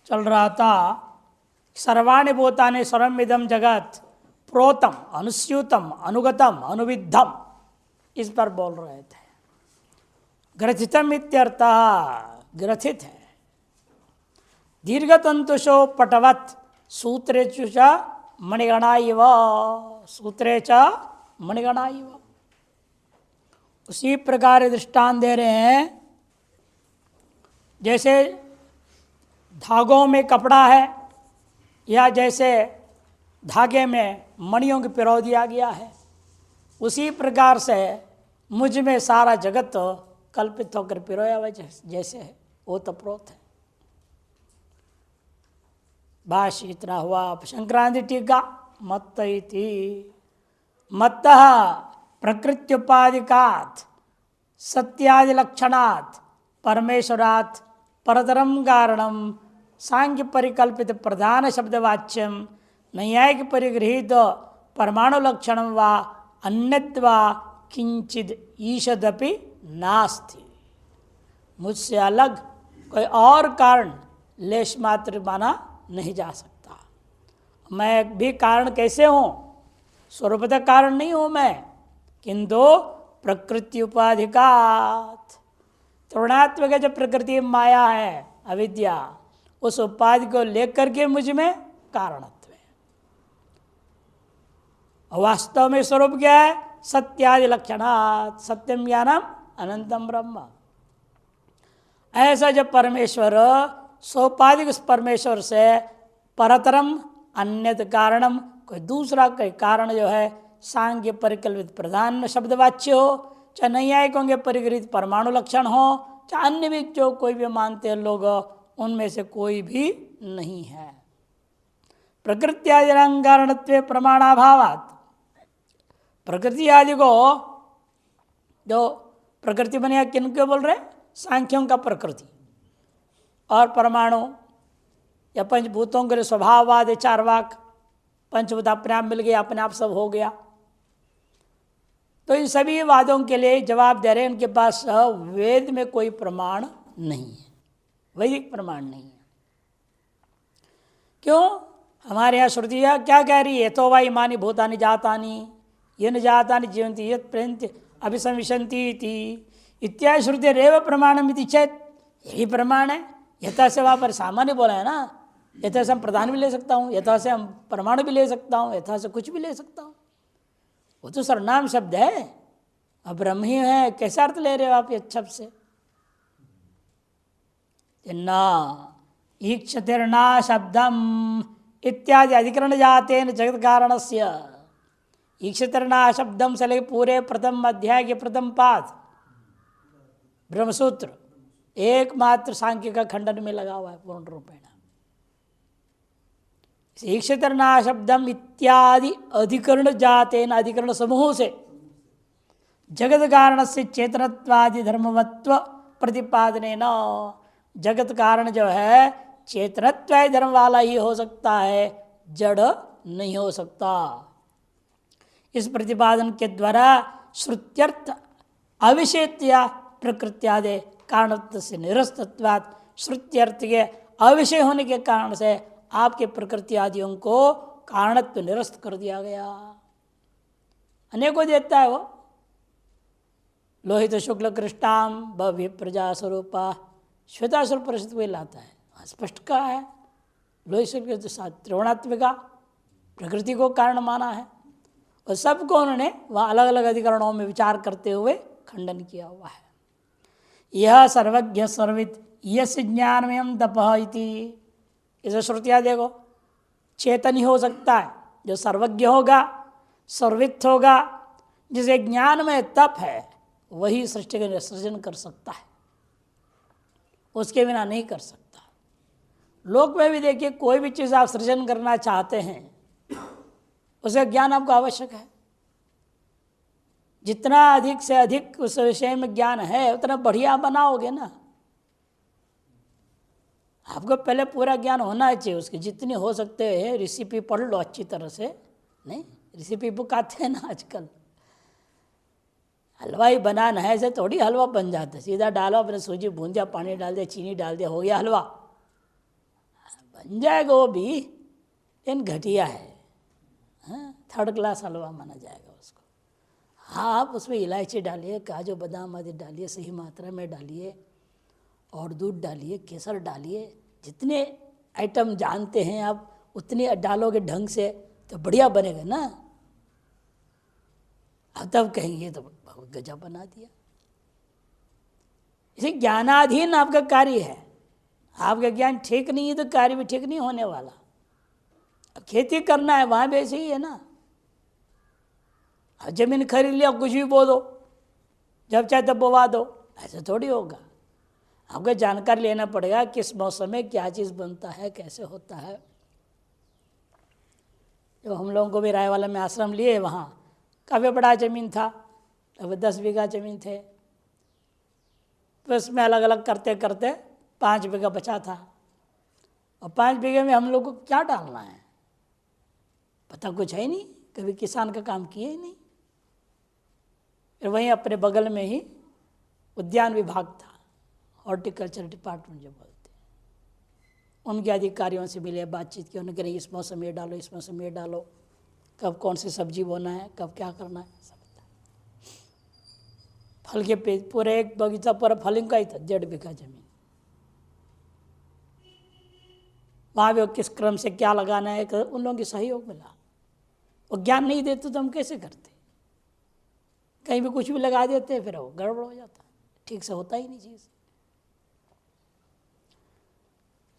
चल रहा था। सर्वाणि भूतानि सर्वम् इदं जगत प्रोतम अनुस्यूतम अनुगतम अनुविद्धम, इस पर बोल रहे थे। ग्रथितम इत्यर्थः, ग्रथित है। दीर्घतंतुषो पटवत् सूत्रेषु च मणिगणा इव, सूत्रे च मणिगणा इव। उसी प्रकार दृष्टांत दे रहे हैं, जैसे धागों में कपड़ा है या जैसे धागे में मणियों की पिरो दिया गया है, उसी प्रकार से मुझ में सारा जगत कल्पित होकर पिरोया हुआ जैसे है, वो तो प्रोत है। भाष्य इतना हुआ। संक्रांति टीका मत्त इति मत्तः प्रकृत्युपादिकात् सत्यादि लक्षणात् परमेश्वरात् परतरम कारणम सांख्य परिकल्पित प्रधान शब्दवाच्यम नैयायिक परिगृहीत परमाणु लक्षणम वा अन्यद्वा किंचिद ईषदपि नास्ति। मुझसे अलग कोई और कारण लेश मात्र माना नहीं जा सकता। मैं भी कारण कैसे हूँ? स्वरूपतः कारण नहीं हूँ मैं, किंतु प्रकृति उपाधिकात्, त्रिगुणात्मक जो प्रकृति माया है अविद्या, उस उपाधि को लेकर के मुझ में कारणत्व है। वास्तव में स्वरूप क्या है? सत्यादि लक्षणात्, सत्यम ज्ञानम अनंतम ब्रह्म। ऐसा जब परमेश्वर सोपाधिक उस परमेश्वर से परतरम अन्यत कारणम, कोई दूसरा कोई कारण जो है सांख्य परिकल्पित प्रधान शब्दवाच्य हो, चाहे नैयायिकों के परिगृहित परमाणु लक्षण हो, चाहे अन्य भी जो कोई भी मानते हैं लोग, उनमें से कोई भी नहीं है। प्रकृति आदि कारणत्व प्रमाणाभावात्, प्रकृति आदि को जो प्रकृति बने किन क्यों बोल रहे? सांख्यों का प्रकृति और परमाणु या पंचभूतों के स्वभाववाद, चार वाक, पंचभूत अपने आप मिल गया, अपने आप सब हो गया। तो इन सभी वादों के लिए जवाब दे रहे हैं, उनके पास वेद में कोई प्रमाण नहीं है, वैदिक प्रमाण नहीं है। क्यों? हमारे यहाँ श्रुतियाँ क्या कह रही है? तो वही इमानी भूतानि जातानि ये न जातानि जीवंती यत् प्रयंति अभिसंविशंति इत्यादि श्रुति रेव प्रमाणमिति चेत, यही प्रमाण है। यथा से वहाँ पर सामान्य बोला है ना, यथा से हम प्रधान भी ले सकता हूँ, यथा से हम परमाणु भी ले सकता हूँ, यथा से कुछ भी ले सकता हूँ। वो तो सर्वनाम शब्द है, अब ब्रह्म ही है, कैसा अर्थ ले रहे हो आप ये शब्द से? न ईक्षतिर्ना शब्दम इत्यादि अधिकरण जाते न जगत कारणस्य। ईक्षतिर्ना शब्दम से लेकर पूरे प्रथम अध्याय के प्रथम पाद ब्रह्मसूत्र एकमात्र सांख्य का खंडन में लगा हुआ है पूर्ण रूपेण। ईक्षितर्ना शब्दम इत्यादि अधिकरण जाते न, अधिकरण समूह से जगत कारण से चेतनत्वादि धर्मवत्व प्रतिपादने न, जगत कारण जो है चेतनत्व धर्म वाला ही हो सकता है, जड़ नहीं हो सकता। इस प्रतिपादन के द्वारा श्रुत्यर्थ अविषयत्या प्रकृत्यादि कारणत्व से निरस्तत्वात्, श्रुत्यर्थ के अविषय होने के कारण से आपके प्रकृति आदियों को कारणत्व निरस्त कर दिया गया। अनेकों देता है वो, लोहित शुक्ल कृष्णाम भव्य प्रजा स्वरूपा श्वेता स्वरूप परिषद को लाता है, स्पष्ट कहा है। लोहित शुक्ल के साथ त्रिगुणात्मिका प्रकृति को कारण माना है, और सबको उन्होंने वहाँ अलग अलग अधिकरणों में विचार करते हुए खंडन किया हुआ है। यह सर्वज्ञ सर्वित यस्य ज्ञानमयं तपः इति, इसे श्रुतियाँ देखो, चेतन ही हो सकता है जो सर्वज्ञ होगा, सर्वित होगा, जिसे ज्ञान में तप है, वही सृष्टि का सृजन कर सकता है, उसके बिना नहीं कर सकता। लोक में भी देखिए, कोई भी चीज़ आप सृजन करना चाहते हैं, उसे ज्ञान आपको आवश्यक है। जितना अधिक से अधिक उस विषय में ज्ञान है, उतना बढ़िया बनाओगे ना। आपको पहले पूरा ज्ञान होना चाहिए उसकी, जितनी हो सकते हैं रेसिपी पढ़ लो अच्छी तरह से। नहीं, रेसिपी बुक आते हैं ना आजकल, हलवाई बनाना है ऐसे थोड़ी हलवा बन जाता है। सीधा डालो, अपने सूजी भून दिया, पानी डाल दिया, चीनी डाल दिया, हो गया हलवा। बन जाएगा वो भी, लेकिन घटिया है, थर्ड क्लास हलवा माना जाएगा उसको। हाँ, आप उसमें इलायची डालिए, काजू बादाम आदि डालिए, सही मात्रा में डालिए, और दूध डालिए, केसर डालिए, जितने आइटम जानते हैं आप उतने डालोगे ढंग से तो बढ़िया बनेगा ना। अब तब कहेंगे तो बहुत गजब बना दिया। इसे ज्ञानाधीन आपका कार्य है, आपका ज्ञान ठीक नहीं है तो कार्य भी ठीक नहीं होने वाला। अब खेती करना है वहाँ भी ऐसे ही है ना, अब जमीन खरीद लिया कुछ भी बो दो, जब चाहे तब बोवा दो, ऐसे थोड़ी होगा। आपको जानकारी लेना पड़ेगा किस मौसम में क्या चीज़ बनता है, कैसे होता है। जब हम लोगों को भी रायवाला में आश्रम लिए, वहाँ काफ़ी बड़ा ज़मीन था, अब 10 बीघा ज़मीन थे, तो उसमें अलग अलग करते करते 5 बीघा बचा था। और 5 बीघे में हम लोग को क्या डालना है पता कुछ है नहीं, कभी किसान का काम किए ही नहीं। फिर वहीं अपने बगल में ही उद्यान विभाग था, हॉर्टिकल्चर डिपार्टमेंट जो बोलते हैं, उनके अधिकारियों से मिले, बातचीत की, उन्होंने कहा इस मौसम में डालो, इस मौसम में डालो, कब कौन सी सब्जी बोना है, कब क्या करना है, सब था। फल के पेड़ पूरे एक बगीचा पूरा फलिंग का ही था, 1.5 बीघा जमीन। वहाँ भी किस क्रम से क्या लगाना है उन लोगों की सहयोग मिला। वो ज्ञान नहीं देते तो हम कैसे करते, कहीं भी कुछ भी लगा देते, फिर वो गड़बड़ हो जाता, ठीक से होता ही नहीं चीज़।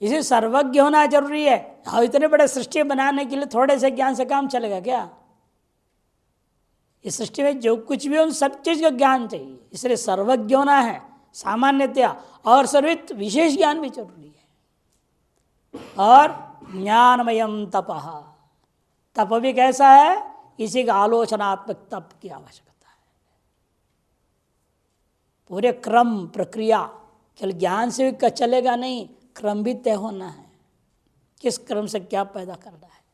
इसे सर्वज्ञ होना जरूरी है। हाँ, इतने बड़े सृष्टि बनाने के लिए थोड़े से ज्ञान से काम चलेगा क्या? इस सृष्टि में जो कुछ भी उन सब चीज का ज्ञान चाहिए, इसलिए सर्वज्ञ होना है सामान्यतया, और सर्वित विशेष ज्ञान भी जरूरी है। और ज्ञानमयम तपः, तप भी कैसा है, इसी का आलोचनात्मक तप की आवश्यकता है। पूरे क्रम प्रक्रिया केवल ज्ञान से भी चलेगा नहीं, क्रम भी तय होना है, किस क्रम से क्या पैदा करना है।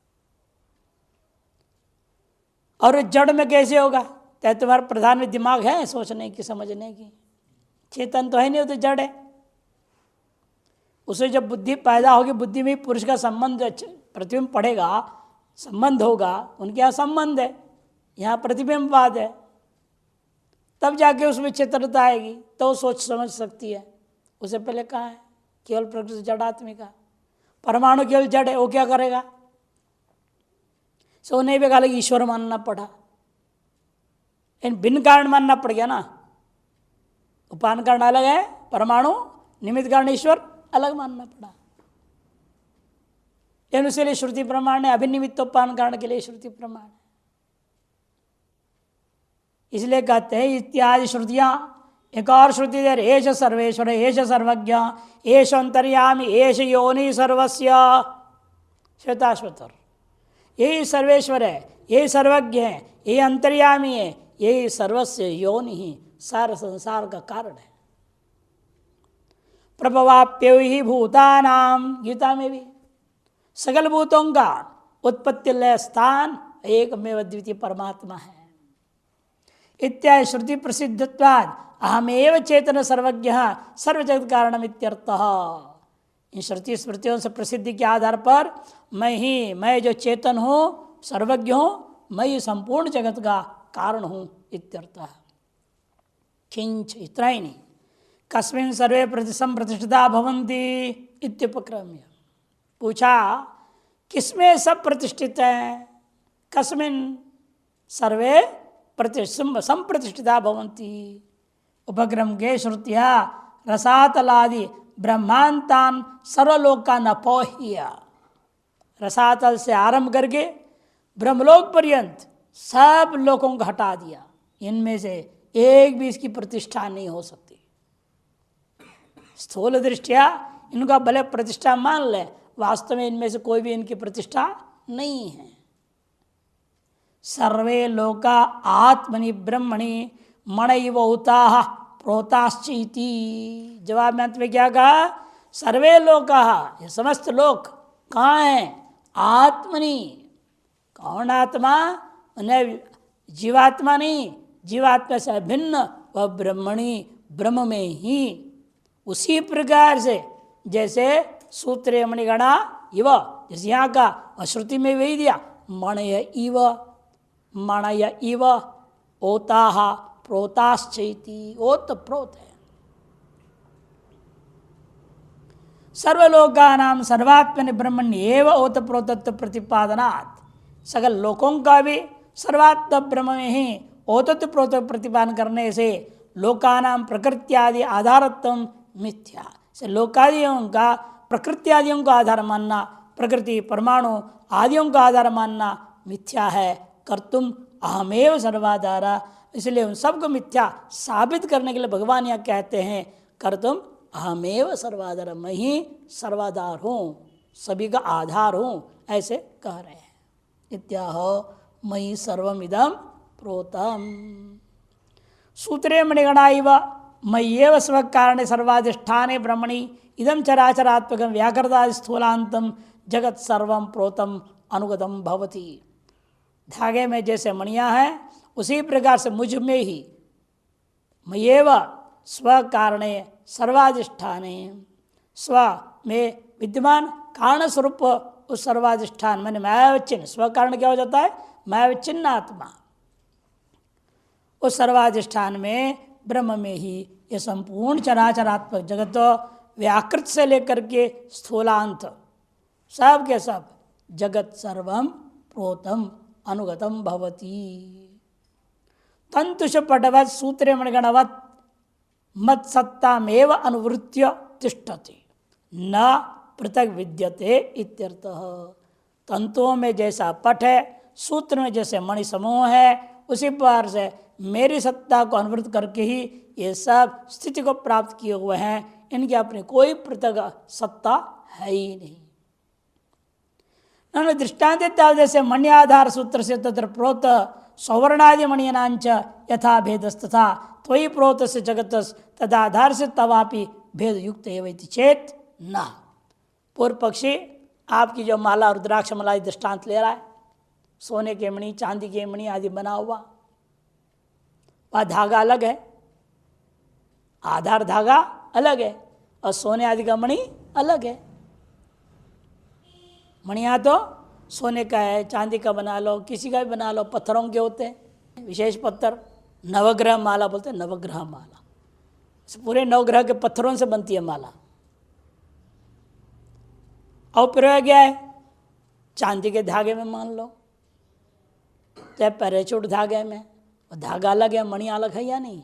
और जड़ में कैसे होगा, चाहे तुम्हारा प्रधान में दिमाग है सोचने की, समझने की, चेतन तो है नहीं, वो तो जड़ है। उसे जब बुद्धि पैदा होगी, बुद्धि में पुरुष का संबंध प्रतिबिंब पड़ेगा, संबंध होगा, उनके यहाँ संबंध है, यहाँ प्रतिबिंबवाद है, तब जाके उसमें चेतनता आएगी तो सोच समझ सकती है। उसे पहले कहाँ है, केवल प्रकृति जड़ात्मिका, परमाणु केवल जड़ है, वो क्या करेगा? सो नहीं भी कहा ईश्वर मानना पड़ा, इन भिन्न कारण मानना पड़ गया ना। उपान कारण अलग है परमाणु, निमित्त कारण ईश्वर अलग मानना पड़ा। इन इसलिए श्रुति प्रमाण है, अभिनिमित्तोपान कारण के लिए श्रुति प्रमाण है। इसलिए कहते हैं इत्यादि श्रुतियां, एक और श्रुति दे एष सर्वेश्वर, एष सर्वज्ञ, एष अंतर्यामी, एष योनि सर्वस्य, श्वेताश्वतर, यही सर्वेश्वर है, यही सर्वज्ञ है, यही अंतर्यामी है, यही सर्वस्य योनि ही सारे संसार का कारण है। प्रभवाप्यो ही भूतानाम, गीता में भी सकल भूतों का उत्पत्ति लय स्थान एकमेव द्वितीय परमात्मा है। इत्यादि श्रुति प्रसिद्धत्वाद अहमेव चेतन सर्वज्ञ सर्व जगत कारणम इत्यर्थः। इन श्रुति स्मृतियों से प्रसिद्धि के आधार पर मैं जो चेतन हूँ, सर्वज्ञ हूँ, मैं ही संपूर्ण जगत का कारण हूँ इत्यर्थः। किंच, इतना ही नहीं, कस्मिन् सर्वे संप्रतिष्ठिता भवन्ति इत्युपक्रम्य। पूछा किसमें सब प्रतिष्ठित हैं? कस्मिन् सर्वे संप्रतिष्ठिता भवन्ति। उपक्रम के श्रुतिया रसातलादि ब्रह्मांतान सर्वलोका न पोह्य। रसातल से आरंभ करके ब्रह्मलोक पर्यंत सब लोगों को हटा दिया, इनमें से एक भी इसकी प्रतिष्ठा नहीं हो सकती। स्थूल दृष्टिया इनका भले प्रतिष्ठा मान ले, वास्तव में इनमें से कोई भी इनकी प्रतिष्ठा नहीं है। सर्वे लोका आत्मनि ब्रह्मणि मणैव उताः प्रोताश्चीति। जवाब में अंत में क्या कहा? सर्वे लोकाः, ये समस्त लोक कहाँ हैं? आत्मनि। कौन आत्मा? उन्हें जीवात्मा नहीं, जीवात्मा से भिन्न वह ब्रह्मणि, ब्रह्म में ही। उसी प्रकार से जैसे सूत्रे मणिगणा इव, जैसे यहाँ का श्रुति में वही दिया, मणय इव, मणय इव ओताः प्रोताश्चैति, ओत प्रोत है। सर्वलोकानां सर्वात्मनि ब्रह्मण्येव ओत प्रोतत्व प्रतिपादनात्, सकल लोकों का भी सर्वात्म ब्रह्म में ही ओतत्व प्रोतत्व प्रतिपादन करने से लोकानां प्रकृत्यादि आधारत्व मिथ्या, से लोकादियों का प्रकृत्यादियों का आधार मानना, प्रकृति परमाणु आदियों का आधार मानना मिथ्या है। कर्तुम अहमेव सर्वाधारा, इसलिए उन सबको मिथ्या साबित करने के लिए भगवान यहाँ कहते हैं कर्तुम अहमेव सर्वाधार, मैं ही सर्वाधार हूँ, सभी का आधार हूँ, ऐसे कह रहे हैं। इत्याह मयि सर्वमिदं प्रोतम। सूत्रे मणिगणा इव मय्येव स्वकारणे सर्वाधिष्ठाने ब्रह्मणि इदं चराचरात्मकं व्याकृतादि स्थूलान्तं जगत सर्वं प्रोतम अनुगतम भवति। धागे में जैसे मणियाँ हैं उसी प्रकार से मुझ में ही मय्येव स्वकारणे सर्वाधिष्ठाने, स्व में विद्यमान कारण स्वरूप उस सर्वाधिष्ठान मैंने मायावच्छिन्न, स्व कारण क्या हो जाता है, मायावच्छिन्न आत्मा, उस सर्वाधिष्ठान में ब्रह्म में ही ये संपूर्ण चराचरात्मक जगत व्याकृत से लेकर के स्थूलांत सब के सब जगत सर्वम प्रोतम अनुगतम भवति। तंतुष पटवत् सूत्रे मणिगणवत् मत सत्तामेव अनुवृत्य तिष्ठति न पृथक विद्यते इत्यर्थः। तंतुओं में जैसा पट है, सूत्र में जैसे मणि समूह है, उसी प्रकार से मेरी सत्ता को अनुवृत्त करके ही ये सब स्थिति को प्राप्त किए हुए हैं, इनकी अपनी कोई पृथक सत्ता है ही नहीं। दृष्टांत जैसे मण्याधार सूत्र से तत्र प्रोत सौवर्णादि मणियनांच यथा भेदस्तथा त्वयि प्रोत से जगत तदाधार से तवापि भेद युक्त एवं चेत न। पूर्व पक्षी आपकी जो माला रुद्राक्ष माला दृष्टांत ले रहा है, सोने के मणि चांदी के मणि आदि बना हुआ, वह धागा अलग है, आधार धागा अलग है और सोने आदि का मणि अलग है। मणियाँ तो सोने का है, चांदी का बना लो, किसी का भी बना लो, पत्थरों के होते हैं विशेष पत्थर, नवग्रह माला बोलते हैं, नवग्रह माला पूरे नवग्रह के पत्थरों से बनती है माला। और प्रयोग क्या है, चांदी के धागे में मान लो, चाहे पैराचूट धागे में, और धागा अलग है मणि अलग है या नहीं।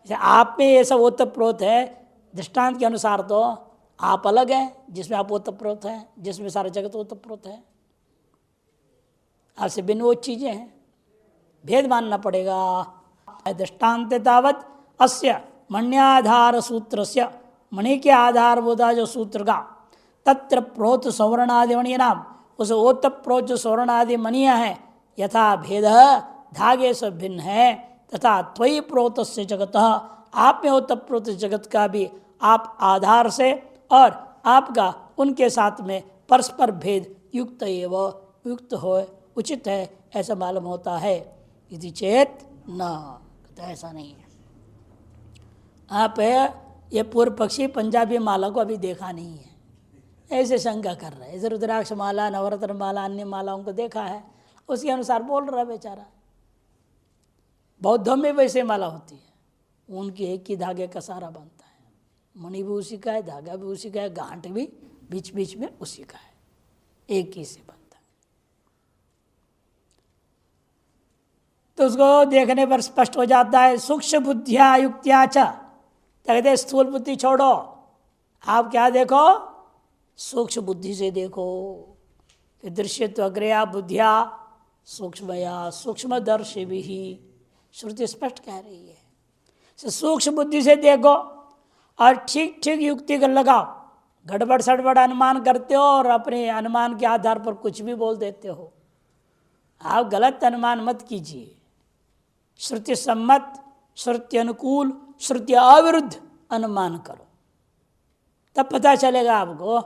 जैसे आप में ये सब ओतप्रोत है, दृष्टांत के अनुसार तो आप अलग हैं जिसमें आप ओतप्रोत हैं, जिसमें सारा जगत ओतप्रोत है, आपसे भिन्न वो चीज़ें हैं, भेद मानना पड़ेगा। दृष्टांत तावत अस्य मण्याधार सूत्रस्य, मणि के आधारभूता जो सूत्र का तत्र प्रोत सौवर्णादि मणि नाम, उस ओतप्रोत जो सौवर्णादि मणियाँ हैं, यथा भेद धागे से भिन्न है, तथा त्वयि प्रोत से जगत, आप में ओतप्रोत जगत का भी आप आधार से और आपका उनके साथ में परस्पर भेद युक्त एवं युक्त हो उचित है, ऐसा मालूम होता है। यदि चेत न, तो ऐसा नहीं है। आप ये पूर्व पक्षी पंजाबी माला को अभी देखा नहीं है, ऐसे शंका कर रहा है। इधर रुद्राक्ष माला, नवरत्न माला, अन्य मालाओं को देखा है, उसके अनुसार बोल रहा है बेचारा। बौद्धों में वैसे माला होती है, उनकी एक ही धागे का सारा बनता है, मणि भी उसी का है, धागा भी उसी का है, गांठ भी बीच बीच में उसी का है, एक ही से बनता है। तो उसको देखने पर स्पष्ट हो जाता है। सूक्ष्म बुद्धिया युक्त्या च, कहते स्थूल बुद्धि छोड़ो, आप क्या देखो, सूक्ष्म बुद्धि से देखो। दृश्यत्व अग्रया बुद्धिया सूक्ष्मया सूक्ष्मदर्शी भी ही, श्रुति स्पष्ट कह रही है। सूक्ष्म बुद्धि से देखो और ठीक ठीक युक्ति कर लगाओ। गड़बड़ सड़बड़ अनुमान करते हो और अपने अनुमान के आधार पर कुछ भी बोल देते हो। आप गलत अनुमान मत कीजिए, श्रुति सम्मत, श्रुति अनुकूल, श्रुति अविरुद्ध अनुमान करो, तब पता चलेगा आपको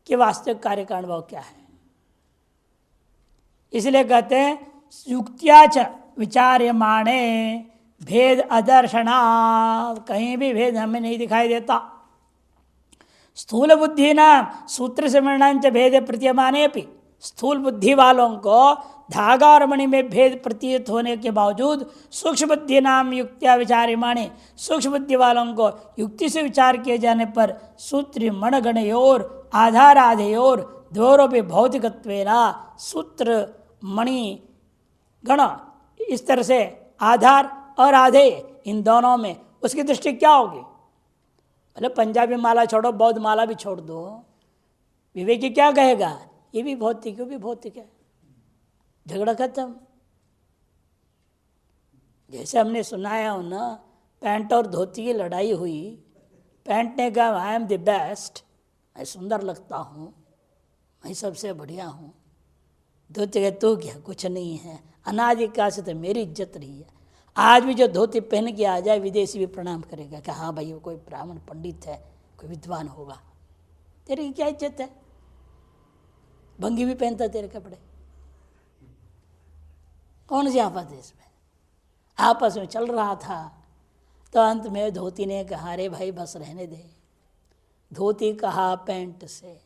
कि वास्तविक कार्य का अनुभव क्या है। इसलिए कहते हैं युक्त्या च विचार्यमाणे भेद अदर्शना, कहीं भी भेद हमें नहीं दिखाई देता। स्थूल बुद्धि नाम सूत्र से मृणांच भेद प्रतीयमाने भी, स्थूल बुद्धि वालों को धागा और मणि में भेद प्रतीत होने के बावजूद सूक्ष्म बुद्धि नाम युक्तिया विचार्यमाणे, सूक्ष्म बुद्धि वालों को युक्ति से विचार किए जाने पर सूत्र मणगणयोर आधाराधयोर द्वयोरपि भौतिकत्वेन, सूत्र मणि गण इस तरह से आधार और आधे इन दोनों में उसकी दृष्टि क्या होगी? भले पंजाबी माला छोड़ो, बौद्ध माला भी छोड़ दो, विवेकी क्या कहेगा? ये भी भौतिक, वो भी भौतिक है, झगड़ा खत्म। जैसे हमने सुनाया हो ना, पैंट और धोती की लड़ाई हुई, पैंट ने कहा आई एम द बेस्ट, मैं सुंदर लगता हूँ, मैं सबसे बढ़िया हूँ। धोती कहे तू क्या, कुछ नहीं है, अनादिकाल से तो मेरी इज्जत रही है। आज भी जो धोती पहन के आ जाए विदेशी भी प्रणाम करेगा कि हाँ भाई वो कोई ब्राह्मण पंडित है, कोई विद्वान होगा। तेरी क्या इज्जत है? भंगी भी पहनता तेरे कपड़े, कौन सी आफत है इसमें? आपस में चल रहा था तो अंत में धोती ने कहा अरे भाई बस रहने दे। धोती कहा पैंट से,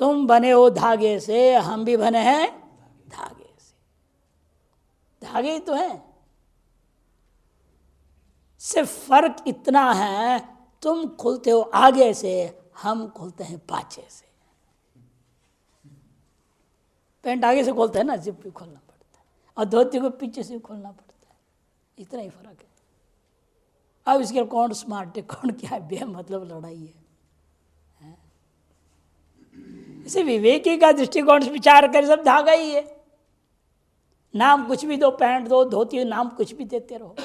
तुम बने हो धागे से, हम भी बने हैं धागे से। धागे ही तो है, सिर्फ फर्क इतना है तुम खुलते हो आगे से, हम खुलते हैं पाछे से। पैंट आगे से खोलते हैं ना, जिप भी खोलना पड़ता है, और धोती को पीछे से खोलना पड़ता है, इतना ही फर्क है। अब इसके कौन स्मार्ट है कौन क्या है, बे मतलब लड़ाई है। इसे विवेकी का दृष्टिकोण से विचार कर सब धागा ही है। नाम कुछ भी दो, पैंट दो, धोती, नाम कुछ भी देते रहो।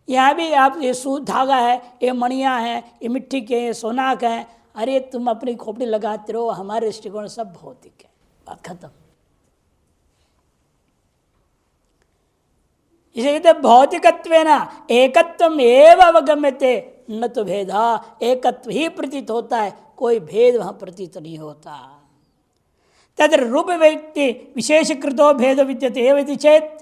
यहाँ भी आप ये सूत धागा है, ये मणियाँ हैं, ये मिट्टी के, ये सोना का है, अरे तुम अपनी खोपड़ी लगाते रहो, हमारे दृष्टिकोण सब भौतिक है, बात खत्म। इसे कहते भौतिकत्वेन एकत्वम एव अवगम्यते न तो भेदा, एकत्व ही प्रतीत होता है, कोई भेद वहां प्रतीत नहीं होता। तद रूप व्यक्ति विशेषकृतो भेद विद्यते एवं चेत,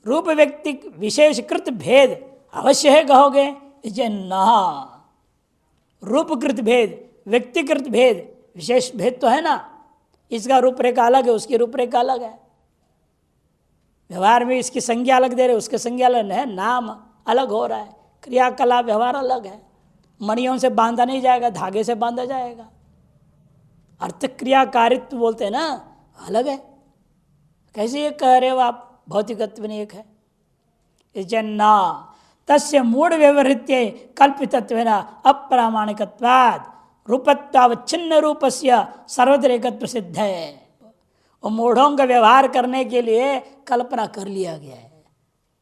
रूप व्यक्ति विशेषकृत भेद अवश्य है कहोगे? न, रूपकृत भेद, व्यक्तिकृत भेद, विशेष भेद तो है ना, इसका रूपरेखा अलग है, उसकी रूपरेखा अलग है। व्यवहार में इसकी संज्ञा अलग दे रहे, उसके संज्ञा अलग है, नाम अलग हो रहा है, क्रियाकलाप व्यवहार अलग है। मणियों से बांधा नहीं जाएगा, धागे से बांधा जाएगा। अर्थ क्रिया कारित्व बोलते हैं ना, अलग है। कैसे ये कह रहे हो आप भौतिकत्व में एक है? जन्ना तस्य मूढ़ व्यवहृत्य कल्पितत्वेन अप्रामाणिकत्वाद रूपत्वावच्छिन्न रूपस्य सर्वत्र एकत्व सिद्ध है। और मूढ़ों का व्यवहार करने के लिए कल्पना कर लिया गया है,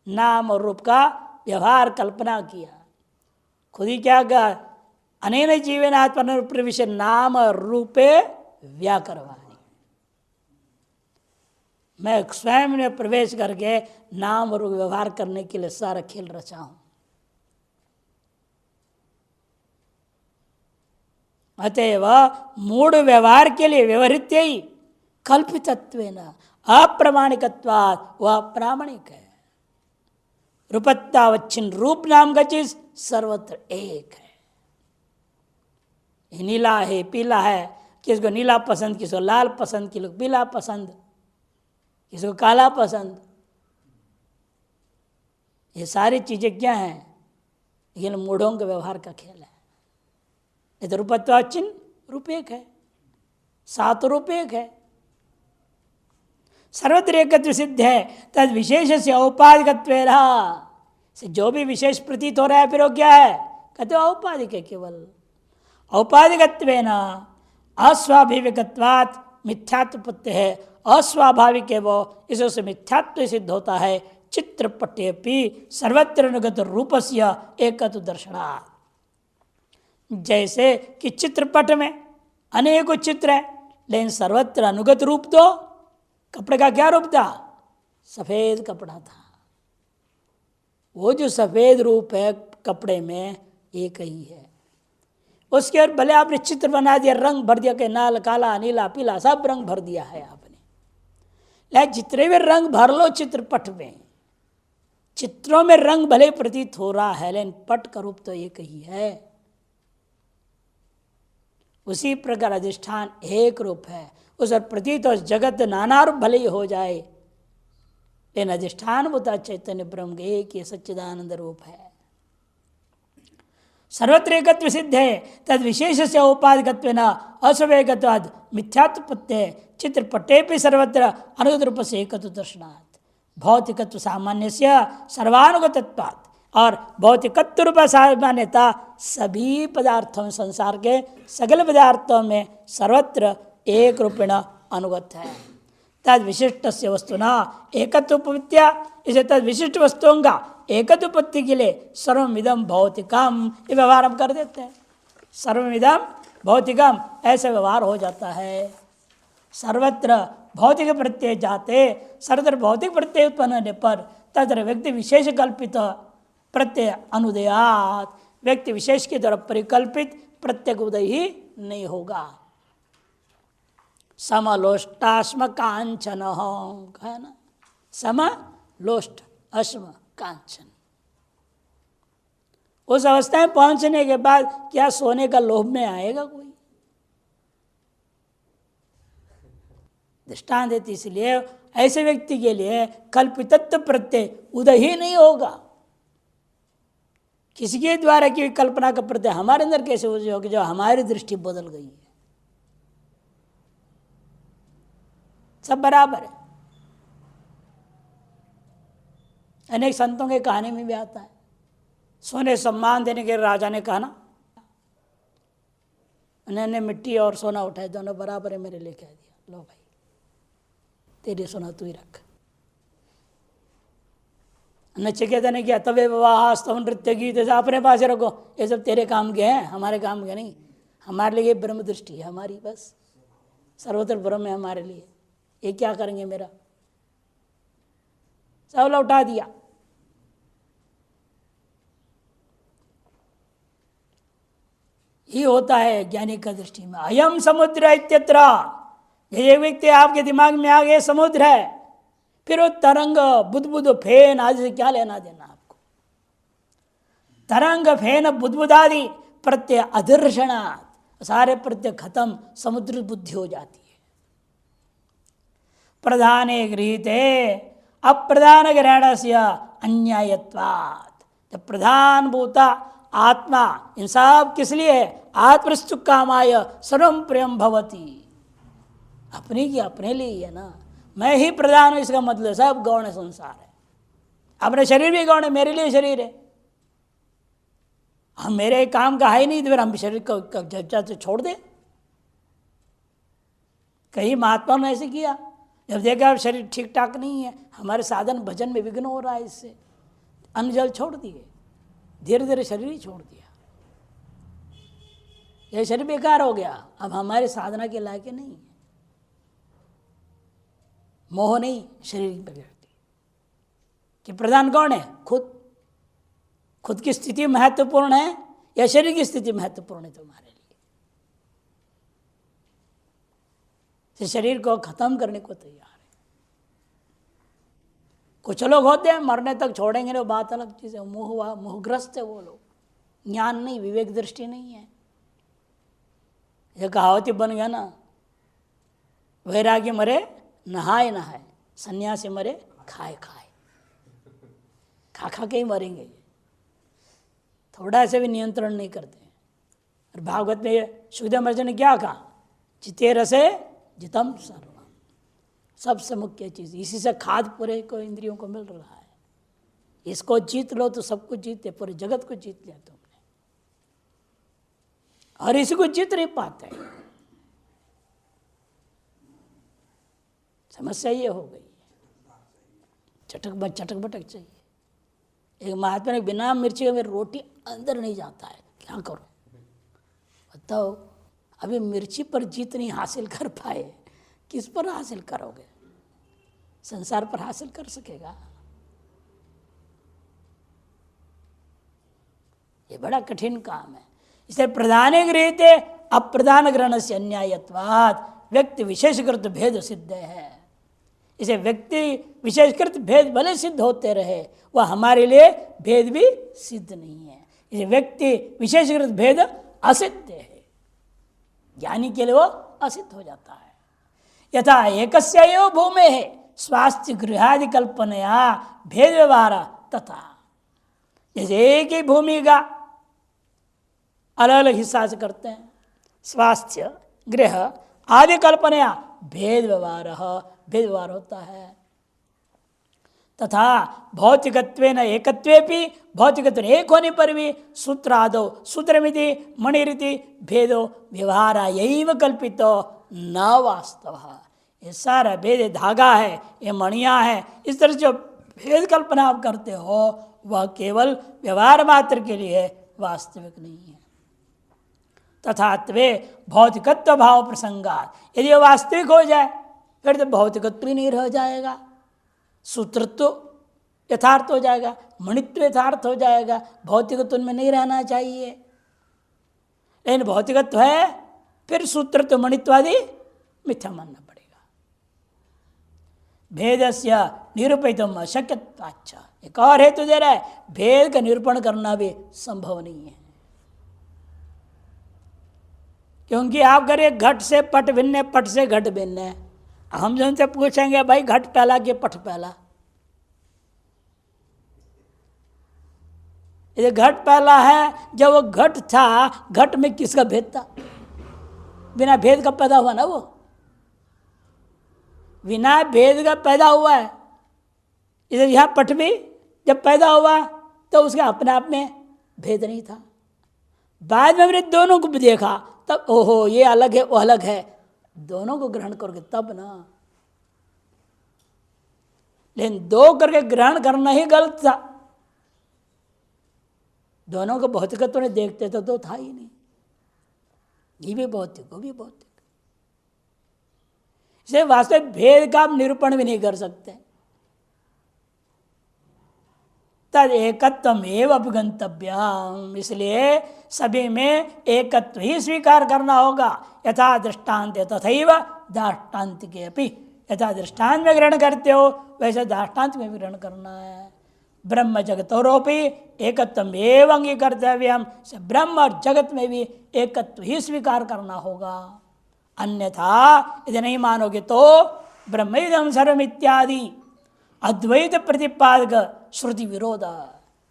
नाम और रूप का व्यवहार कल्पना किया। खुद ही क्या कहा? अनेन जीवेन आत्मन प्रविश्य नाम रूपे व्याकरवाणी। मैं स्वयं में प्रवेश करके नाम और व्यवहार करने के लिए सारा खेल रचा हूं। अतएव मूढ़ व्यवहार के लिए व्यवहृत ही कल्पितत्वेन अप्रामाणिकत्वात् वह प्रामाणिक है। रूपत्तावच्छिन्न, रूप नाम का चीज सर्वत्र एक है। नीला है, पीला है, किसको नीला पसंद, किसको लाल पसंद, किसको पीला पसंद, किसको काला पसंद। ये सारी चीजें क्या हैं? ये मूढ़ों के व्यवहार का खेल है। ये तो रूपत्वावच्छिन्न, रूप एक है, सात रूप एक है, सर्वत्र एकत्व सिद्ध है। तद विशेष से औपाधिकत्वेन, से जो भी विशेष प्रतीत हो रहा है फिर वो क्या है? कहते हो औपाधिक है। केवल औपाधिकत्वेन अस्वाभाविकत्वात् मिथ्यात्वपत्ति है, अस्वाभाविक है वो, इससे मिथ्यात्व सिद्ध होता है। चित्रपटेपि सर्वत्र अनुगत रूपस्य एकत्व दर्शनात्, जैसे कि चित्रपट में अनेकों चित्र है, लेकिन सर्वत्र अनुगत रूप तो कपड़े का क्या रूप था? सफेद कपड़ा था। वो जो सफेद रूप है कपड़े में एक ही है। उसके और भले आपने चित्र बना दिया, रंग भर दिया कि लाल, काला, नीला, पीला, सब रंग भर दिया है आपने, लेकिन जितने भी रंग भर लो चित्रपट में, चित्रों में रंग भले प्रतीत हो रहा है, लेकिन पट का रूप तो एक ही है। उसी प्रकार अधिष्ठान एक रूप है। उस प्रतीत और जगत नाना रूप भले ही हो जाए, लेकिन अधिष्ठान भूता चैतन्य ब्रह्म एक ही सच्चिदानंद रूप है। सर्वत्र एकत्व सिद्ध है, तद विशेष से औपाधिकत्व न असवेगत्वाद मिथ्यात्वपत्ते चित्रपटे भी सर्वत्र अनुगत रूप से एकत्व दर्शनात् भौतिकत्व सामान्य से सर्वानुगतत्वात्, और भौतिकत्व रूप सामान्यता सभी पदार्थों, संसार के सगल पदार्थों में सर्वत्र एक रूपेण अनुगत है। तद विशिष्ट से वस्तुना एकत्वोपत्या, इसे तद विशिष्ट वस्तुओं का एकत्वोपत्ति के लिए सर्वमिदम भौतिकम ये व्यवहार हम कर देते हैं। सर्वमिदम भौतिकम ऐसे व्यवहार हो जाता है। सर्वत्र भौतिक प्रत्यय जाते, सर्वत्र भौतिक प्रत्यय उत्पन्न होने पर तत्र व्यक्ति विशेष कल्पित प्रत्यय अनुदयात, व्यक्ति विशेष के द्वारा परिकल्पित प्रत्यय उदय ही नहीं होगा। समलोष्टाश्म कांचन है ना, समलोष्ट अश्म कांचन। उस अवस्था में पहुंचने के बाद क्या सोने का लोभ में आएगा कोई? दृष्टांत देती, इसलिए ऐसे व्यक्ति के लिए कल्पितत्व प्रत्यय उदय ही नहीं होगा। किसी के द्वारा की कल्पना का प्रत्यय हमारे अंदर कैसे उदय होगा जब हमारी दृष्टि बदल गई है? सब बराबर है। अनेक संतों के कहानी में भी आता है, सोने सम्मान देने के राजा ने कहा ना, उन्होंने मिट्टी और सोना उठाए, दोनों बराबर है, मेरे लिए कह दिया, लो भाई तेरे सोना तू ही रख। नचिकेता ने किया, तबे विवाह स्तव नृत्य गीत अपने पास रखो, ये सब तेरे काम के हैं, हमारे काम के नहीं। हमारे लिए ब्रह्म दृष्टि है हमारी, बस सर्वत्र ब्रह्म है हमारे लिए, ये क्या करेंगे मेरा? सब लौटा दिया। ये होता है ज्ञानी का दृष्टि में। अयम समुद्र इत्यत्र, ये व्यक्ति आपके दिमाग में आ गए समुद्र है, फिर वो तरंग बुदबुद फेन आदि से क्या लेना देना आपको? तरंग फेन बुदबुद आदि प्रत्यय अदर्शनात्, सारे प्रत्यय खत्म, समुद्र बुद्धि हो जाती है। प्रधाने गृहीते अप्रधान ग्रहण से अन्यायत्वात्, जब प्रधान भूता आत्मा इन सब किस लिए? आत्मस्तु कामाय सर्वम प्रियम भवती, अपने की अपने लिए है ना, मैं ही प्रधान हूं, इसका मतलब सब गौण संसार है। अपने शरीर भी गौण है, मेरे लिए शरीर है, हम मेरे काम का है ही नहीं, तो फिर हम शरीर को चर्चा से छोड़ दे। कई महात्माओं ने ऐसे किया, जब देखा शरीर ठीक ठाक नहीं है, हमारे साधन भजन में विघ्न हो रहा है, इससे अन्न जल छोड़ दिए, धीरे धीरे शरीर ही छोड़ दिया। यह शरीर बेकार हो गया, अब हमारे साधना के लायक नहीं है। मोह नहीं शरीर पर कि प्रधान कौन है? खुद की स्थिति महत्वपूर्ण है या शरीर की स्थिति महत्वपूर्ण है तुम्हारे लिए? तो शरीर को खत्म करने को तैयार है। कुछ लोग होते हैं मरने तक छोड़ेंगे नहीं, वो बात अलग चीज है, मोहग्रस्त है वो लोग, ज्ञान नहीं, विवेक दृष्टि नहीं है। ये कहावती बन गया ना, वैराग्य मरे नहाए नहाए, सन्यासी मरे खाए खाए, खा खा के ही मरेंगे। थोड़ा से भी नियंत्रण नहीं करते। और भागवत में सुखदेव महाराज ने क्या कहा? जिते रसे जितम सर्वम, सबसे मुख्य चीज, इसी से खाद पूरे को इंद्रियों को मिल रहा है। इसको जीत लो तो सब कुछ जीते, पूरे जगत को जीत लिया तुमने, और इसी को जीत नहीं पाते। समस्या ये हो गई, चटक बटक चाहिए। एक महात्मा ने बिना मिर्ची का मेरी रोटी अंदर नहीं जाता है, क्या करो बताओ? अभी मिर्ची पर जीत नहीं हासिल कर पाए, किस पर हासिल करोगे? संसार पर हासिल कर सकेगा? ये बड़ा कठिन काम है। इसे प्रधान गृहीते अप्रधान ग्रहण से अन्यायत्वात्, व्यक्ति विशेषकृत भेद सिद्ध है। इसे व्यक्ति विशेषकृत भेद भले सिद्ध होते रहे, वह हमारे लिए भेद भी सिद्ध नहीं है। इसे व्यक्ति विशेषकृत भेद असिद्ध है। ज्ञानी के लिए वो असिद्ध हो जाता है। यथा एकस्य एव भूमे है स्वास्थ्य गृहादि कल्पनया भेद व्यवहार तथा, जैसे एक ही भूमि का अलग अलग हिस्सा से करते हैं, स्वास्थ्य गृह आदि कल्पनया भेद व्यवहार होता है। तथा भौतिकत्वेन एकत्वेपि, भौतिकत्व एक होने पर भी सूत्रादो सूत्रमिति मणिरिति भेदो व्यवहार यैव कल्पितो न वास्तव। ये सारा भेद धागा है, ये मणियाँ हैं, इस तरह जो भेद कल्पना आप करते हो वह केवल व्यवहार मात्र के लिए वास्तविक नहीं है। तथा त्वे भौतिकत्व भाव प्रसंगात, यदि वास्तविक हो जाए फिर तो भौतिकत्व ही नहीं रह जाएगा, सूत्रत्व यथार्थ हो जाएगा, मणित्व यथार्थ हो जाएगा, भौतिकत्व में नहीं रहना चाहिए। लेकिन भौतिकत्व है फिर सूत्रत्व मणित्वादि मिथ्या मानना पड़ेगा। भेदस्य निरूपितुम अशक्यत्वाच्च, एक और हेतु दे रहा है, भेद का निरूपण करना भी संभव नहीं है। क्योंकि आप करिए घट से पट भिन्न है, पट से घट भिन्न है, हम जो उनसे पूछेंगे भाई घट पहला कि पट पहला, यदि घट पहला है, जब वो घट था घट में किसका भेद था? बिना भेद का पैदा हुआ ना, वो बिना भेद का पैदा हुआ है। इधर यहाँ पट भी जब पैदा हुआ तो उसके अपने आप में भेद नहीं था, बाद में हमने दोनों को भी देखा तब ओहो ये अलग है वो अलग है, दोनों को ग्रहण करोगे तब ना। लेकिन दो करके ग्रहण करना ही गलत था, दोनों को भौतिकत्व ने देखते तो दो था ही नहीं, ये भी भौतिक वो भी भौतिक। इसे वास्तविक भेद का आप निरूपण भी नहीं कर सकते। तद एकत्व एव अभिगंतव्यम, इसलिए सभी में एकत्व ही स्वीकार करना होगा। यथा दृष्टांत तथैव दाष्टान्त के अपि, यथा दृष्टांत में ग्रहण करते हो वैसे दाष्टान्त में भी ग्रहण करना है। ब्रह्म जगतोरोपि एकत्व एवं अंगीकर्तव्यम, ब्रह्म और जगत में भी एकत्व ही स्वीकार करना होगा। अन्यथा यदि नहीं मानोगे तो ब्रह्मेदं सर्वम इत्यादि अद्वैत प्रतिपादक श्रुति विरोध,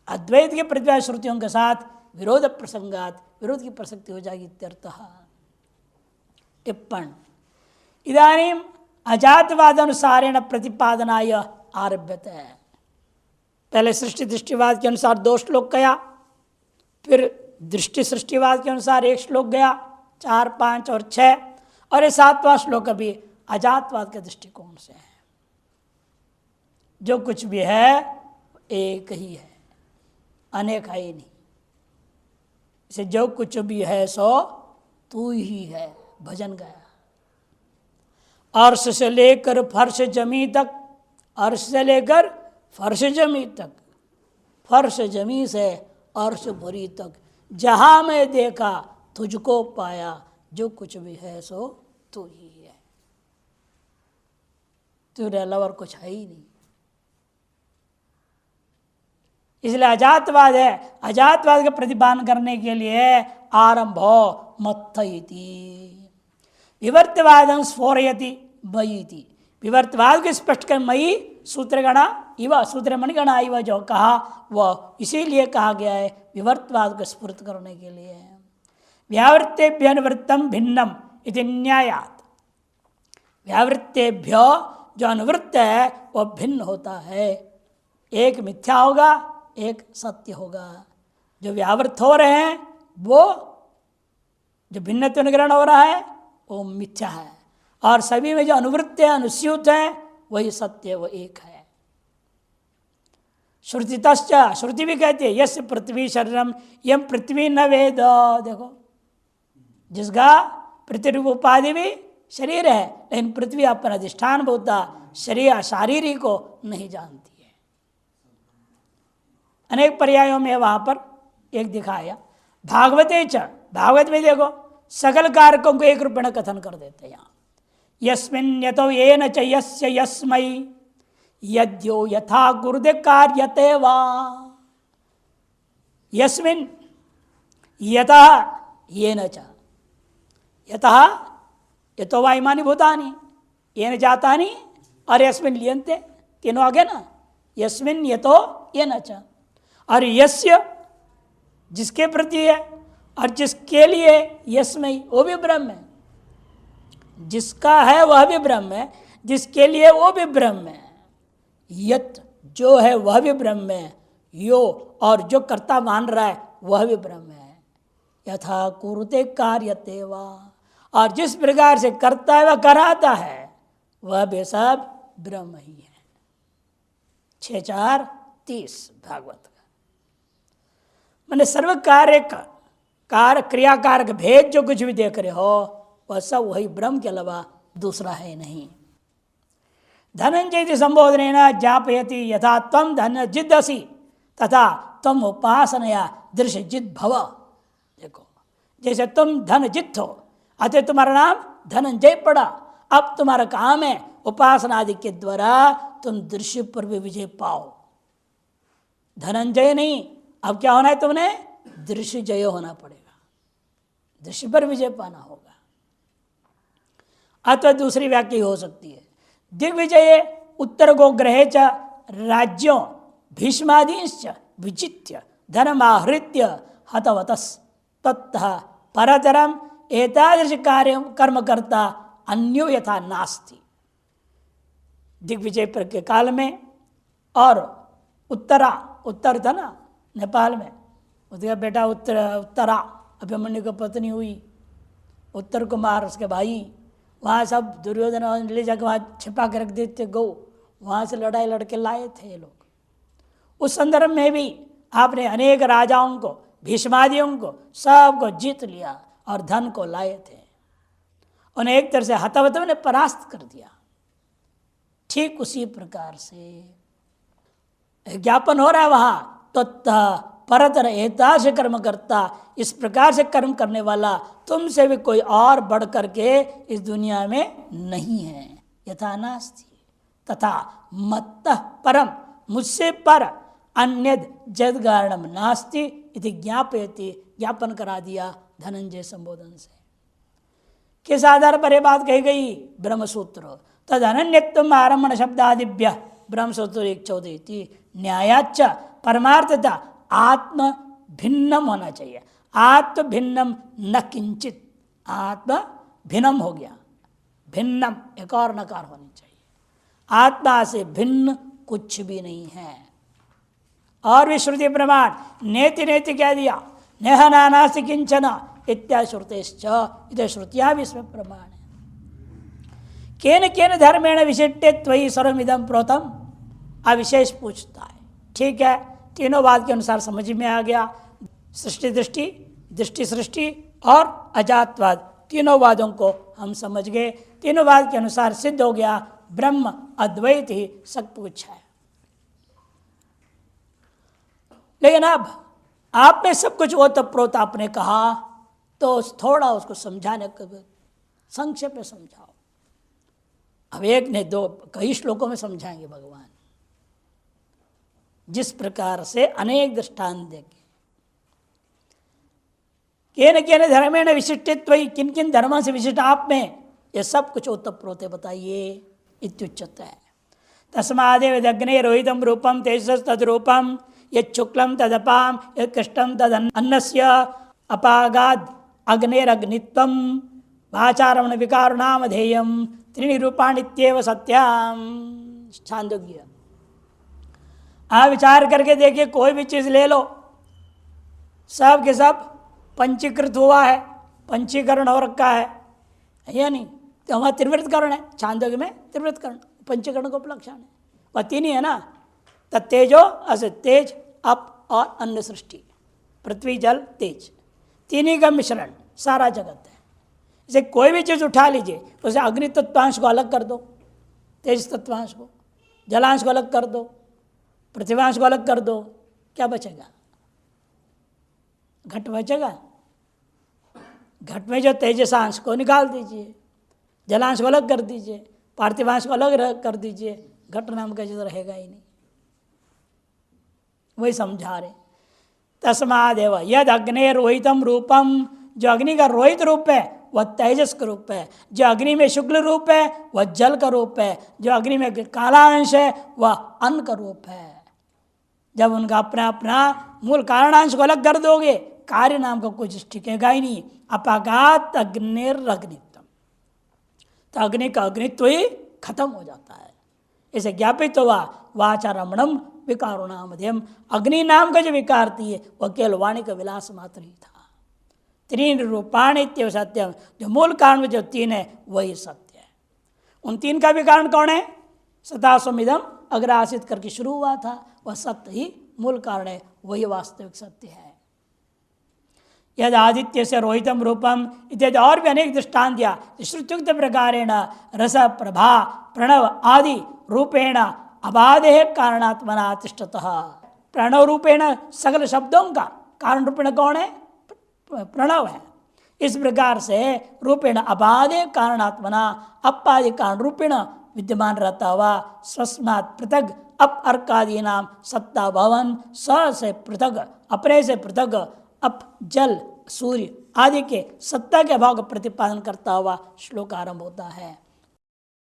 अद्वैत के प्रतिपादक श्रुतियों के साथ विरोध प्रसंगात, विरोध की प्रसक्ति हो जाएगी इत्यर्थः। टिप्पण इदानीम अजातवाद अनुसारेण प्रतिपादनाय आरभ्यते। पहले सृष्टि दृष्टिवाद के अनुसार 2 श्लोक गया, फिर दृष्टि सृष्टिवाद के अनुसार 1 श्लोक गया, 4, 5 और 6, और ये 7वां श्लोक अभी अजातवाद के दृष्टिकोण से है। जो कुछ भी है एक ही है, अनेक है ही नहीं। इसे जो कुछ भी है सो तू ही है, भजन गाया। अर्श से लेकर फर्श जमी तक, अर्श से लेकर फर्श जमी तक, फर्श जमी से अर्श भरी तक, जहां मैं देखा तुझको पाया, जो कुछ भी है सो तू ही है, तेरे अलावा कुछ है ही नहीं। इसलिए अजातवाद है, अजातवाद का प्रतिपादन करने के लिए आरंभो मत्थ इति, विवर्तवादं स्फोरयति मयीति, विवर्तवाद को स्पष्ट कर मयी सूत्रगणा इव, सूत्रमणिगणा इव जो कहा वह इसीलिए कहा गया है विवर्तवाद को स्फुरित करने के लिए। व्यावृत्तेभ्य अनुवृत्तम भिन्नम इति न्यायात, व्यावृत्तेभ्य जो अनुवृत्त है वह भिन्न होता है, एक मिथ्या होगा एक सत्य होगा। जो व्यावृत हो रहे हैं वो, जो भिन्नत्व निग्रहण हो रहा है वो मिथ्या है, और सभी में जो अनुवृत्त है अनुस्यूत है वही सत्य, वो एक है। श्रुति तश्च, श्रुति भी कहती है यस्य पृथ्वी शरीरम यम पृथ्वी न वेद, देखो जिसका पृथ्वी उपाधि भी शरीर है, लेकिन पृथ्वी अपना अधिष्ठान भूता शरीर शारीरिक को नहीं जानती है। अनेक पर्यायों में वहां पर एक दिखाया। भागवते च, भागवत में देखो सकल कारकों को एक रूपेण कथन कर देते हैं यहाँ। यस्मिन् यतो येन च यस्य यस्मै यद्यो यथा गुरुदे कार्यते वा, यस्मिन् यतः येन च, यतः यतो वा इमानि भूतानि येन जातानि और यस्मिन् लीयन्ते, तीनों आगे ना, यस्मिन् यतो येन च, और यस्य जिसके प्रति है और जिसके लिए यस्मै वो भी ब्रह्म है, जिसका है वह भी ब्रह्म है, जिसके लिए वो भी ब्रह्म है, यत जो है वह भी ब्रह्म है, यो और जो कर्ता मान रहा है वह भी ब्रह्म है, यथा कुरुते कार्यते वा, और जिस प्रकार से करता है वह कराता है वह भी सब ब्रह्म ही है। 6:4-30 भागवत का। मैंने सर्व कार्य का कार्य क्रियाकार का भेद जो कुछ भी देख रहे हो वह सब वही ब्रह्म के अलावा दूसरा है नहीं। धनंजय संबोधन ज्ञापयति यथा तम धन जिद्दसी तथा तम उपासनया दृश्य जिद भव। देखो, जैसे तुम धन जित हो, अतः तुम्हारा नाम धनंजय पड़ा, अब तुम्हारा काम है उपासना आदि के द्वारा तुम दृश्य पर भी विजय पाओ। धनंजय नहीं, अब क्या होना है, तुमने दृश्य जय होना पड़ेगा, दृश्य पर विजय पाना होगा। अथवा दूसरी व्याख्या हो सकती है, दिग्विजय उत्तर गोग्रहे च राज्यों भीष्मादींश्च विजित्य धनमाहृत्य हतवतस ततः परतरम एतादृश कार्य कर्म करता अन्यो यथा नास्ति। दिग्विजय के काल में और उत्तर था ना नेपाल में, उसका बेटा उत्तरा अभिमन्यु की पत्नी हुई, उत्तर कुमार उसके भाई, वहाँ सब दुर्योधन ले जाकर वहाँ छिपा के रख देते गौ, वहाँ से लड़ाई लड़के लाए थे ये लोग। उस संदर्भ में भी आपने अनेक राजाओं को, भीष्मादियों को सबको जीत लिया और धन को लाए थे, उन्हें एक तरह से हतवत ने परास्त कर दिया। ठीक उसी प्रकार से ज्ञापन हो रहा है वहाँ, तो परतर एतादृश कर्म करता, इस प्रकार से कर्म करने वाला तुमसे भी कोई और बढ़ करके इस दुनिया में नहीं है। यथा नास्ति तथा मत्तः परम, मुझसे पर अन्यद जदगारणम नास्ति इति ज्ञापयति, ज्ञापन करा दिया धनंजय संबोधन से। किस आधार पर यह बात कही गई? ब्रह्मसूत्र तद अनन्यत्व आरम्भण शब्दादिभ्य ब्रह्मसूत्र 1:14 न्यायाच परमार्थता आत्म भिन्नम होना चाहिए। आत्म भिन्नम न किंचित, आत्म भिन्नम हो गया, भिन्नम एक और नकार होनी चाहिए। आत्मा से भिन्न कुछ भी नहीं है। और भी श्रुति प्रमाण नेति नेति क्या दिया, नेह नानास्ति किंचन इत्यादि श्रुतेश्च, इधर श्रुतियां भी इसमें प्रमाण है। केन केन धर्मेण विशिष्टे त्वयि सर्वमिदं प्रोतम, अविशेष पूछता है। ठीक है, तीनों बात के अनुसार समझ में आ गया। सृष्टि दृष्टि, दृष्टि सृष्टि और अजातवाद, तीनों वादों को हम समझ गए। तीनों वाद के अनुसार सिद्ध हो गया ब्रह्म अद्वैत ही सब कुछ है। लेकिन अब आपने सब कुछ ओतप्रोत आपने कहा, तो थोड़ा उसको समझाने को संक्षेप में समझाओ। अब एक ने दो कई श्लोकों में समझाएंगे भगवान, जिस प्रकार से अनेक दृष्टांत देंगे। केन केन धर्मेण विशिष्टित्व, किन किन धर्मों से विशिष्ट आप में, ये सब कुछ ओतप्रोते बताइए इत्युच्यते है। तस्मादेव दग्ने रोहितम रूपम तेजस तद्रूपम यत् शुक्लम तदपाम यत् कृष्णम तद अन्नस्य अपागाद अग्नेरग्नित्वम वाचारमण विकारुणामधेयम त्रीणि रूपाणित्येव सत्याम। छांदोग्य। आप विचार करके देखिए, कोई भी चीज़ ले लो, सब के सब पंचीकृत हुआ है, पंचीकरण हो रखा है या नहीं? तो हमारा त्रिवृतकरण है, छांदोग्य में त्रिवृतकरण पंचीकरण को उपलक्षण है। वह तीन ही है ना, तत्तेजो असे तेज अप और अन्न सृष्टि, पृथ्वी जल तेज, तीन का मिश्रण सारा जगत है। इसे कोई भी चीज़ उठा लीजिए, उसे अग्नि तत्वांश को अलग कर दो, तेज तत्वांश को, जलांश को अलग कर दो, पृथ्वांश को अलग कर दो, क्या बचेगा? घट बचेगा। घट में जो तेजसांश को निकाल दीजिए, जलांश को अलग कर दीजिए, पार्थिवांश को अलग कर दीजिए, घट नाम का चीज रहेगा ही नहीं। वही समझा रहे। तस्मादेव यद अग्नि रोहितम रूपम, जो अग्नि का रोहित रूप है वह तेजस का रूप है, जो अग्नि में शुक्ल रूप है वह जल का रूप है, जो अग्नि में काला अंश है वह अन्न का रूप है। जब उनका अपना अपना मूल कारणांश को अलग कर दोगे, कार्य नाम का कुछ टिकेगा ही नहीं। अपागात अग्निर्अग्नित्वम, तो अग्नि का अग्नित्व ही खत्म हो जाता है। इसे ज्ञापित हुआ वाचारमणम विकारो नामध्यम, अग्नि नाम का जो विकार थी वह केवल वाणी का विलास मात्र ही था। तीन रूपाण इत्यव सत्यम, जो मूल कारण में जो तीन है वही सत्य है। उन तीन का भी कारण कौन है? सतास्वमिदम अग्रासित करके शुरू हुआ था, वह सत्य ही मूल कारण है, वही वास्तविक सत्य है। यद आदित्य से रोहितम रूपम इत्यादि और भी अनेक दृष्टांत दिया। श्रुत्युक्त प्रकारेण रस प्रभा प्रणव आदि रूपेण अबाधे कारणात्मना तिष्ठतः, प्रणव रूपेण सकल शब्दों का कारण रूपेण कौन है? प्रणव है। इस प्रकार से रूपेण अबाधे कारणात्मना अपादि कारण रूपेण विद्यमान रहता हुआ स्वस्मात् पृथक अप अर्कादि नाम सत्ता भवन स से पृथक, अपने से पृथक अप जल सूर्य आदि के सत्ता के अभाव का प्रतिपादन करता हुआ श्लोक आरंभ होता है।